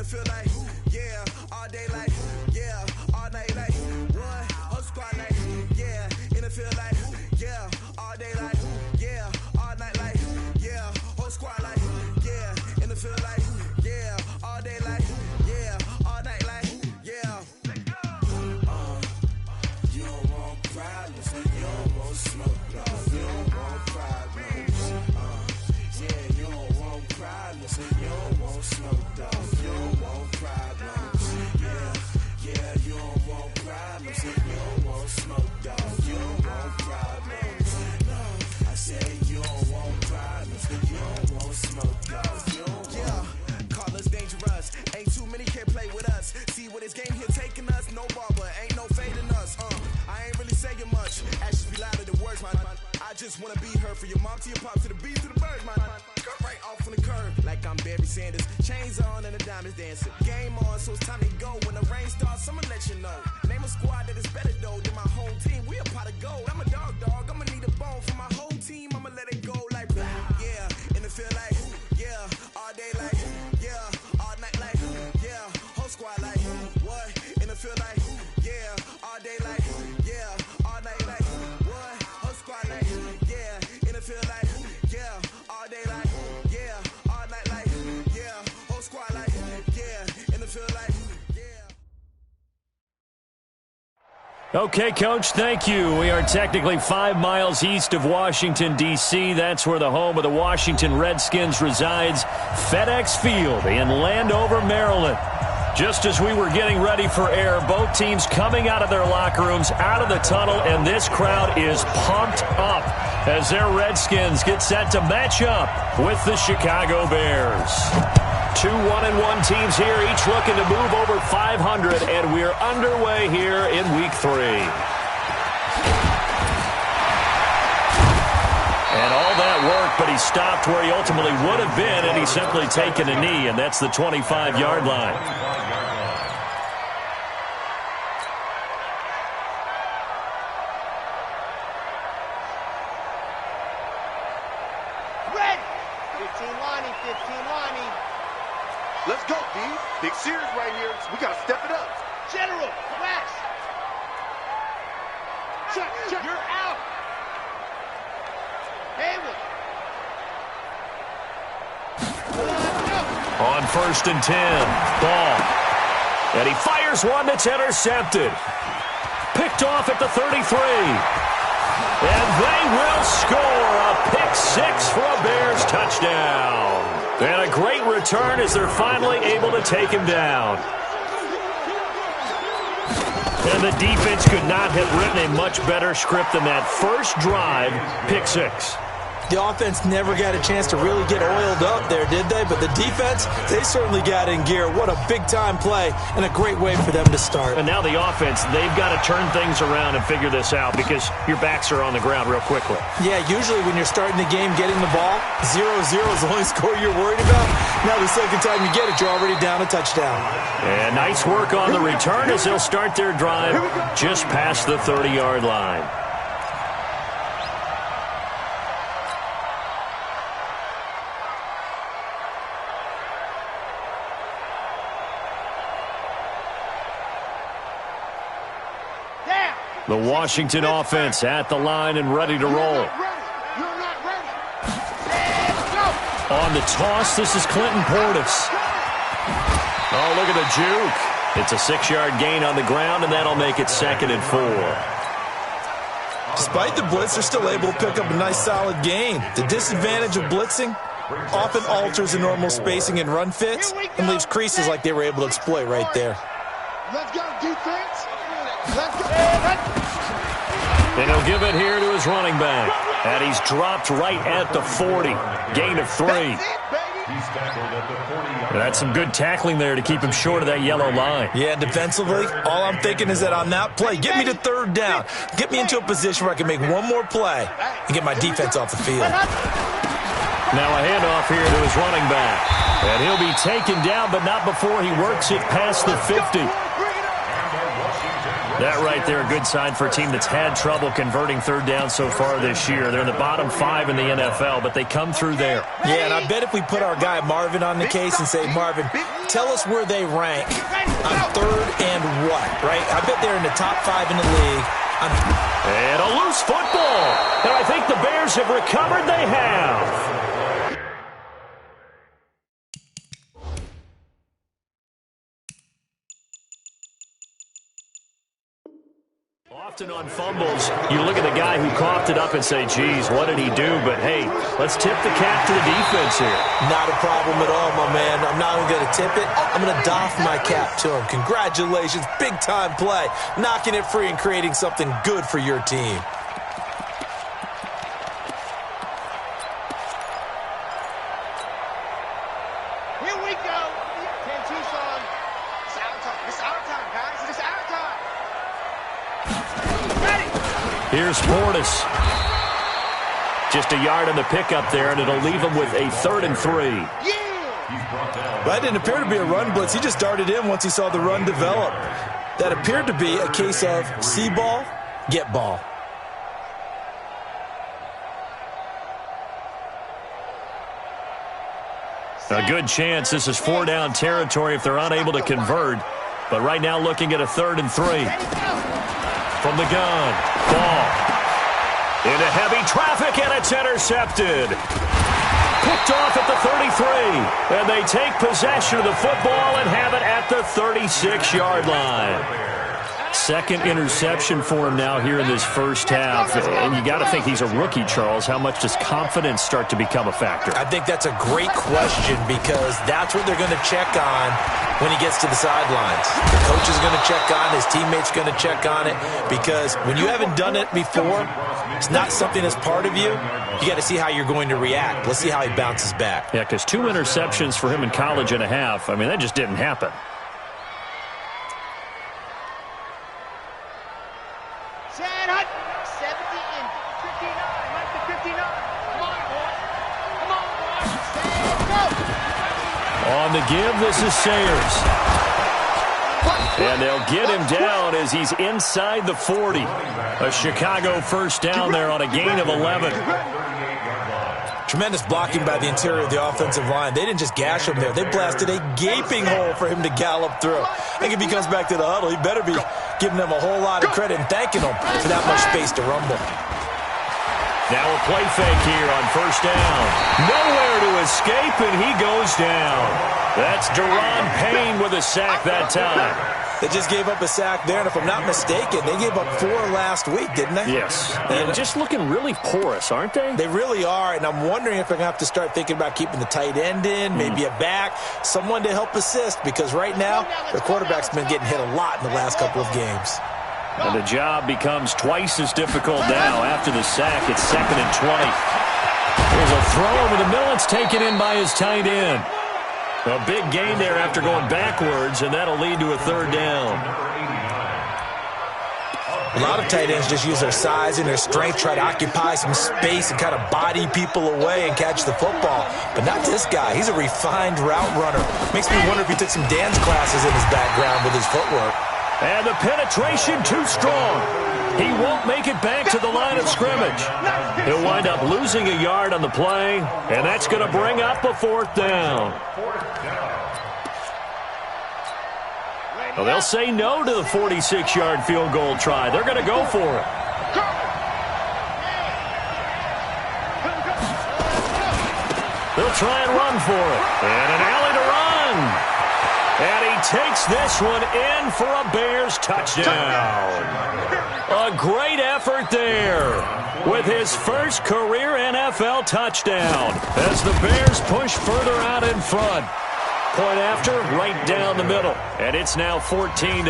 feel like, yeah, all day like, yeah, all night like, what? Whole squad like, yeah, in the field like, yeah, all day like, yeah, all night like, yeah, whole squad like, yeah, in the field like, yeah, all day like, yeah, all night like, yeah. You don't want problems, you don't want smoke, no, you don't want problems. Yeah, you don't want problems, you don't want smoke, dog, you don't want problems. Yeah, you don't want problems, you don't want smoke, dog, you don't want problems. No, I said you don't want problems, you don't want smoke, dog, you don't want. Yeah, call us dangerous, ain't too many can play with us. See what this game here taking us, no ball, but ain't no fading us. I ain't really saying much, actions be louder than words, man. I just wanna be heard, for your mom to your pop, to the beat, to the birds, man. Cut right off on the curb, like I'm Barry Sanders. Chains on and the diamonds dancing. Game on, so it's time to go. When the rain starts, I'ma let you know. Name a squad that is better though than my home team. We a pot of gold. I'm a dog, I'ma need a bone for my whole team. I'ma let it go like, yeah, in the field like, yeah, all day like, yeah, all night like, yeah, whole squad like, what? In the field like, yeah, all day like, yeah, all night like, what? Whole squad like, yeah, in the field like, yeah, all day like, yeah, all night like, yeah, whole squad like, yeah, in the field like, yeah. Okay, Coach, thank you. We are technically 5 miles east of Washington, D.C. That's where the home of the Washington Redskins resides, FedEx Field in Landover, Maryland. Just as we were getting ready for air, both teams coming out of their locker rooms, out of the tunnel, and this crowd is pumped up as their Redskins get set to match up with the Chicago Bears. 2 1-1 teams here, each looking to move over 500, and we're underway here in Week 3. And all that work, but he stopped where he ultimately would have been, and he's simply taken a knee, and that's the 25-yard line. Let's go, D. Big series right here. We got to step it up. General, relax. Check. You're out. Hayward. On 1st and 10, ball. And he fires one that's intercepted. Picked off at the 33. And they will score a pick six for a Bears touchdown. And a great return as they're finally able to take him down. And the defense could not have written a much better script than that first drive, pick six. The offense never got a chance to really get oiled up there, did they? But the defense, they certainly got in gear. What a big-time play and a great way for them to start. And now the offense, they've got to turn things around and figure this out because your backs are on the ground real quickly. Yeah, usually when you're starting the game getting the ball, 0-0 is the only score you're worried about. Now the second time you get it, you're already down a touchdown. And nice work on the return as they'll start their drive just past the 30-yard line. The Washington offense at the line and ready to roll. On the toss, this is Clinton Portis. Oh, look at the juke. It's a 6-yard gain on the ground, and that'll make it 2nd and 4. Despite the blitz, they're still able to pick up a nice solid gain. The disadvantage of blitzing often alters the normal spacing and run fits and leaves creases like they were able to exploit right there. Let's go, defense. Let's go. And he'll give it here to his running back. And he's dropped right at the 40. Gain of 3. That's some good tackling there to keep him short of that yellow line. Yeah, defensively, all I'm thinking is that on that play, get me to 3rd down. Get me into a position where I can make one more play and get my defense off the field. Now a handoff here to his running back. And he'll be taken down, but not before he works it past the 50. That right there, a good sign for a team that's had trouble converting third down so far this year. They're in the bottom 5 in the NFL, but they come through there. Yeah, and I bet if we put our guy Marvin on the case and say, Marvin, tell us where they rank on third and what, right? I bet they're in the top 5 in the league. And a loose football. And I think the Bears have recovered. They have. Often on fumbles, you look at the guy who coughed it up and say, geez, what did he do? But, hey, let's tip the cap to the defense here. Not a problem at all, my man. I'm not even going to tip it. I'm going to doff my cap to him. Congratulations. Big-time play. Knocking it free and creating something good for your team. Here we go. 10 Tucson. It's our time. It's our time, guys. It's our time. Here's Portis. Just a yard on the pickup there, and it'll leave him with a 3rd and 3. Yeah. That didn't appear to be a run blitz. He just darted in once he saw the run develop. That appeared to be a case of see ball, get ball. A good chance this is 4-down territory if they're unable to convert. But right now looking at a 3rd and 3. From the gun, ball into heavy traffic, and it's intercepted. Picked off at the 33, and they take possession of the football and have it at the 36-yard line. Second interception for him now here in this first half. And you got to think he's a rookie, Charles. How much does confidence start to become a factor? I think that's a great question because that's what they're going to check on when he gets to the sidelines. The coach is going to check on, his teammates going to check on it because when you haven't done it before, it's not something that's part of you. You got to see how you're going to react. Let's see how he bounces back. Yeah, because 2 interceptions for him in college and a half. I mean, that just didn't happen. On the give, this is Sayers. And they'll get him down as he's inside the 40. A Chicago first down there on a gain of 11. Tremendous blocking by the interior of the offensive line. They didn't just gash him there. They blasted a gaping hole for him to gallop through. I think if he comes back to the huddle, he better be giving them a whole lot of credit and thanking them for that much space to rumble. Now a play fake here on first down. Nowhere to escape, and he goes down. That's Deron Payne with a sack that time. They just gave up a sack there, and if I'm not mistaken, they gave up 4 last week, didn't they? Yes. And just looking really porous, aren't they? They really are, and I'm wondering if they're going to have to start thinking about keeping the tight end in, maybe a back, someone to help assist, because right now, their quarterback's been getting hit a lot in the last couple of games. And the job becomes twice as difficult now after the sack. It's 2nd and 20. There's a throw over the middle. It's taken in by his tight end. A big gain there after going backwards, and that'll lead to a 3rd down. A lot of tight ends just use their size and their strength, try to occupy some space and kind of body people away and catch the football. But not this guy. He's a refined route runner. Makes me wonder if he took some dance classes in his background with his footwork. And the penetration too strong. He won't make it back to the line of scrimmage. He'll wind up losing a yard on the play, and that's going to bring up a 4th down. Well, they'll say no to the 46-yard field goal try. They're going to go for it. They'll try and run for it. And an alley to run. And he takes this one in for a Bears touchdown. A great effort there with his first career NFL touchdown as the Bears push further out in front. Point after, right down the middle. And it's now 14-0.